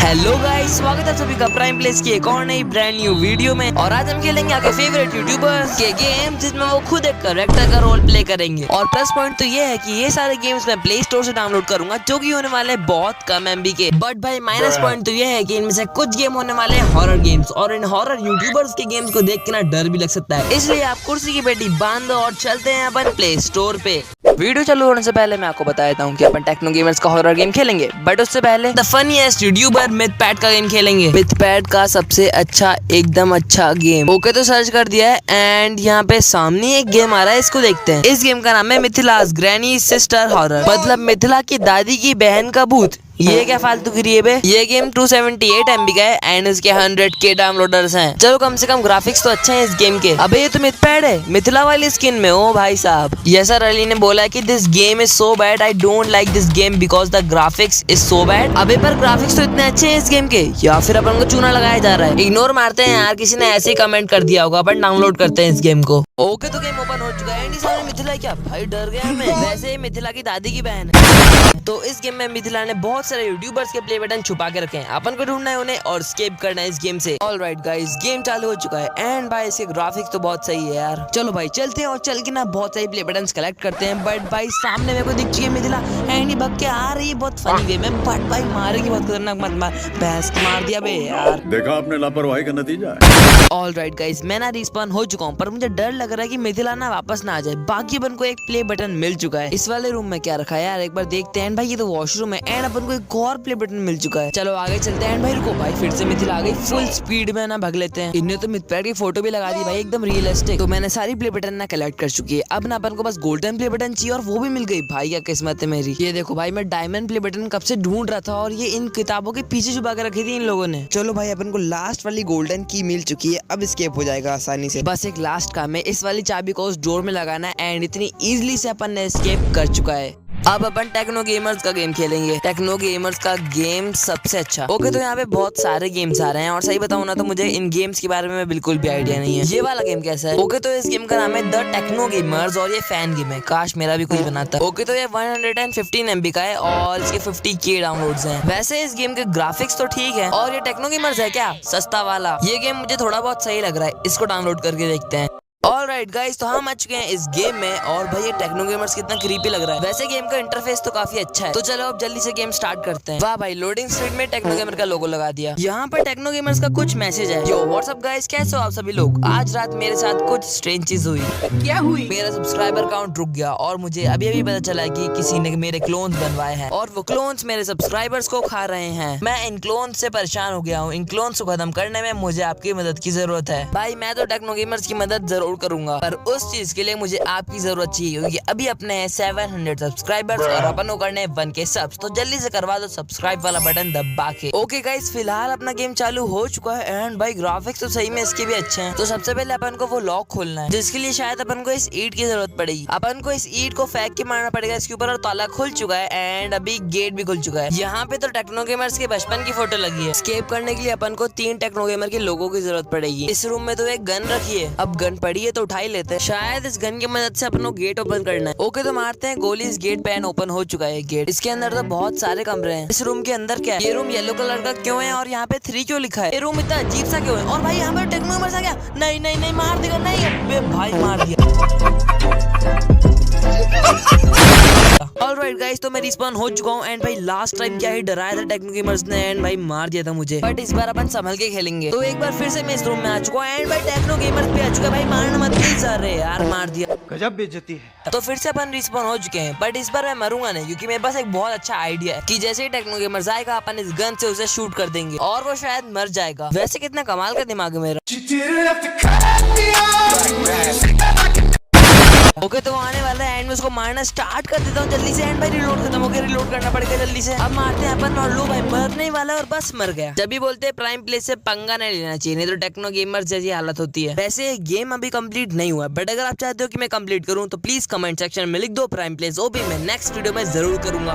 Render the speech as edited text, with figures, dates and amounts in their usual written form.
Hello guys, स्वागत है सभी का प्राइम प्लेस की एक और नई ब्रांड न्यू वीडियो में। और आज हम खेलेंगे आपके फेवरेट यूट्यूबर्स के गेम, जिसमें वो खुद एक कैरेक्टर का रोल प्ले करेंगे। और प्लस पॉइंट तो ये है कि ये सारे गेम्स मैं प्ले स्टोर से डाउनलोड करूंगा, जो कि होने वाले बहुत कम एमबी के। बट भाई माइनस पॉइंट तो ये है कि इनमें से कुछ गेम होने वाले हॉरर गेम्स, और इन हॉरर यूट्यूबर्स के गेम्स को देख के ना डर भी लग सकता है। इसलिए आप कुर्सी की पेटी बांध दो और चलते हैं अपन प्ले स्टोर पे। वीडियो चालू होने से पहले मैं आपको बता देता हूँ कि अपन टेक्नो गेमर्स का हॉरर गेम खेलेंगे, बट उससे पहले द फनीएस्ट यूट्यूबर मिथपैट का गेम खेलेंगे। मिथपैट का सबसे अच्छा, एकदम अच्छा गेम। ओके तो सर्च कर दिया है एंड यहाँ पे सामने एक गेम आ रहा है, इसको देखते हैं। इस गेम का नाम है मिथिलास ग्रैनी सिस्टर हॉरर, मतलब मिथिला की दादी की बहन का भूत। ये क्या फालतू की है बे। ये गेम 278 MB का है एंड इसके 100K डाउनलोडर्स हैं। चलो कम से कम ग्राफिक्स तो अच्छे हैं इस गेम के। अबे ये तो मिथपैट है, मिथिला वाली स्किन में। ओ भाई साहब, यसर अली ने बोला कि this game is so bad, I don't like this game because the graphics is so bad. अबे पर ग्राफिक्स तो इतने अच्छे हैं इस गेम के, या फिर अपन को चूना लगाया जा रहा है। इग्नोर मारते हैं यार, किसी ने ऐसे ही कमेंट कर दिया होगा। अपन डाउनलोड करते हैं इस गेम को। ओके तो गेम ओपन हो चुका है। मिथिला क्या भाई, डर गया मैं। वैसे मिथिला की दादी की बहन है। तो इस गेम में मिथिला ने बहुत सारे यूट्यूबर्स के प्ले बटन छुपा के रखे हैं। अपन को ढूंढना है उन्हें और स्केप करना है इस गेम से। ऑलराइट गाइस, गेम चालू हो चुका है एंड भाई इसके ग्राफिक्स तो बहुत सही है यार। चलो भाई चलते हैं और चल के ना बहुत सारी प्ले बटन कलेक्ट करते हैं। बट भाई सामने मेरे को दिख चुकी है मिथिला एंड ये भग के आ रही है बहुत फनी वे में। बट भाई मारेगी बहुत खतरनाक, मत मार। भैंस को मार दिया बे यार। देखा आपने लापरवाही का नतीजा है। ऑलराइट गाइस, मैं ना रिस्पॉन हो चुका हूँ, पर मुझे डर लग रहा है कि मिथिला ना वापस ना आ जाए। बाकी अपन को एक प्ले बटन मिल चुका है। इस वाले रूम में क्या रखा है यार, एक बार देखते हैं। भाई ये तो वॉशरूम है एंड अपन को एक और प्ले बटन मिल चुका है। चलो आगे चलते हैं। भाई रुको भाई, फिर से मिथिला आ गई। फुल स्पीड में ना भग लेते हैं। इन्हें तो मिथपैट की फोटो भी लगा दी भाई, एकदम रियलिस्टिक। तो मैंने सारी प्ले बटन ना कलेक्ट कर चुकी है। अब ना अपन को बस गोल्डन प्ले बटन चाहिए और वो भी मिल गई। भाई क्या किस्मत है मेरी। ये देखो भाई, मैं डायमंड प्ले बटन कब से ढूंढ रहा था और ये इन किताबों के पीछे छुपा के रखी थी इन लोगों ने। चलो भाई, अपन को लास्ट वाली गोल्डन की मिल चुकी है। अब स्केप हो जाएगा आसानी से। बस एक लास्ट काम है, इस वाली चाबी को उस डोर में लगाना एंड इतनी इजीली से अपन ने स्केप कर चुका है। अब अपन टेक्नो गेमर्स का गेम खेलेंगे। टेक्नो गेमर्स का गेम सबसे अच्छा। ओके तो यहाँ पे बहुत सारे गेम्स आ रहे हैं और सही बताऊँ ना तो मुझे इन गेम्स के बारे में बिल्कुल भी आइडिया नहीं है। ये वाला गेम कैसा है? ओके तो इस गेम का नाम है द टेक्नो गेमर्स और ये फैन गेम है। काश मेरा भी कोई बनाता। ओके तो ये 115 MB का है और इसके 50K डाउनलोड्स हैं। वैसे इस गेम के ग्राफिक्स तो ठीक है। और ये टेक्नो गेमर्स है क्या, सस्ता वाला। ये गेम मुझे थोड़ा बहुत सही लग रहा है, इसको डाउनलोड करके देखते हैं। ऑलराइट गाइस, तो हम आ चुके हैं इस गेम में और भाई ये टेक्नो गेमर्स कितना क्रीपी लग रहा है। वैसे गेम का इंटरफेस तो काफी अच्छा है। तो चलो अब जल्दी से गेम स्टार्ट करते हैं। वाह भाई, लोडिंग स्क्रीन में टेक्नो गेमर का लोगो लगा दिया। यहाँ पर टेक्नो गेमर्स का कुछ मैसेज है। यो व्हाट्सअप गाइस, कैसे हो आप सभी लोग। आज रात मेरे साथ कुछ स्ट्रेंज चीज हुई। क्या हुई? मेरा सब्सक्राइबर काउंट रुक गया और मुझे अभी अभी पता चला कि किसी ने मेरे क्लोन्स बनवाए हैं और वो क्लोन्स मेरे सब्सक्राइबर्स को खा रहे हैं। मैं इन क्लोन्स से परेशान हो गया हूँ। इन क्लोन्स को खत्म करने में मुझे आपकी मदद की जरूरत है। भाई मैं तो टेक्नो गेमर्स की मदद जरूर करूंगा, पर उस चीज के लिए मुझे आपकी जरूरत चाहिए, क्योंकि अभी अपने 700 सब्सक्राइबर्स और अपन को करने 1K सब्स। तो जल्दी से करवा दो सब्सक्राइब वाला बटन दबा के। ओके गाइस, फिलहाल अपना गेम चालू हो चुका है एंड भाई ग्राफिक्स तो सही में इसके भी अच्छे हैं। तो सबसे पहले अपन को वो लॉक खोलना है, जिसके लिए शायद अपन को इस ईंट की जरूरत पड़ेगी। अपन को इस ईंट को फेंक के मारना पड़ेगा इसके ऊपर और ताला खुल चुका है एंड अभी गेट भी खुल चुका है। यहाँ पे तो टेक्नो गेमर्स के बचपन की फोटो लगी है। एस्केप करने के लिए अपन को 3 टेक्नो गेमर के लोगों की जरूरत पड़ेगी। इस रूम में तो एक गन रखी है, अब गन पड़ी है तो उठा ही लेते हैं। शायद इस गन की मदद से अपन को गेट ओपन करना है। ओके तो मारते हैं गोली। इस गेट पे ओपन हो चुका है गेट। इसके अंदर तो बहुत सारे कमरे हैं। इस रूम के अंदर क्या है? ये रूम येलो कलर का क्यों है और यहाँ पे 3 क्यों लिखा है? ये रूम इतना अजीब सा क्यों है? और भाई यहाँ पे टेक्नो गेमर्स आ गया। नहीं नहीं नहीं, मार देगा। नहीं भाई, मार दिया। ऑलराइट गाइस, तो मैं रिस्पॉन हो चुका हूँ एंड भाई लास्ट टाइम क्या ही डराया था टेक्नो गेमर्स ने एंड भाई मार दिया था मुझे। बट इस बार अपन संभल के खेलेंगे। तो एक बार फिर से मैं इस रूम में आ चुका हूँ एंड भाई टेक्नो गेमर्स पे आ चुका है। भाई मारना मत प्लीज। अरे यार मार दिया, गजब बेइज्जती है। तो फिर से अपन रिस्पॉन हो चुके हैं, बट इस बार मैं मरूंगा नहीं, क्योंकि मेरे पास एक बहुत अच्छा आइडिया है कि जैसे ही टेक्नो गेमर्स आएगा अपन इस गन से उसे शूट कर देंगे और वो शायद मर जाएगा। वैसे कितना कमाल का दिमाग है मेरा। ओके तो आने वाला है एंड में उसको मारना स्टार्ट कर देता हूँ जल्दी से। एंड भाई रिलोड खत्म हो गया, रिलोड करना पड़ेगा जल्दी से। अब मारते हैं अपन और लो भाई मरने वाला और बस मर गया। जब भी बोलते हैं प्राइम प्लेस से पंगा नहीं लेना चाहिए, नहीं तो टेक्नो गेमर्स जैसी हालत होती है। वैसे गेम अभी कंप्लीट नहीं हुआ, बट अगर आप चाहते हो कि मैं कंप्लीट करूँ तो प्लीज कमेंट सेक्शन में लिख दो प्राइम प्लेस। वो भी मैं नेक्स्ट वीडियो में जरूर करूंगा।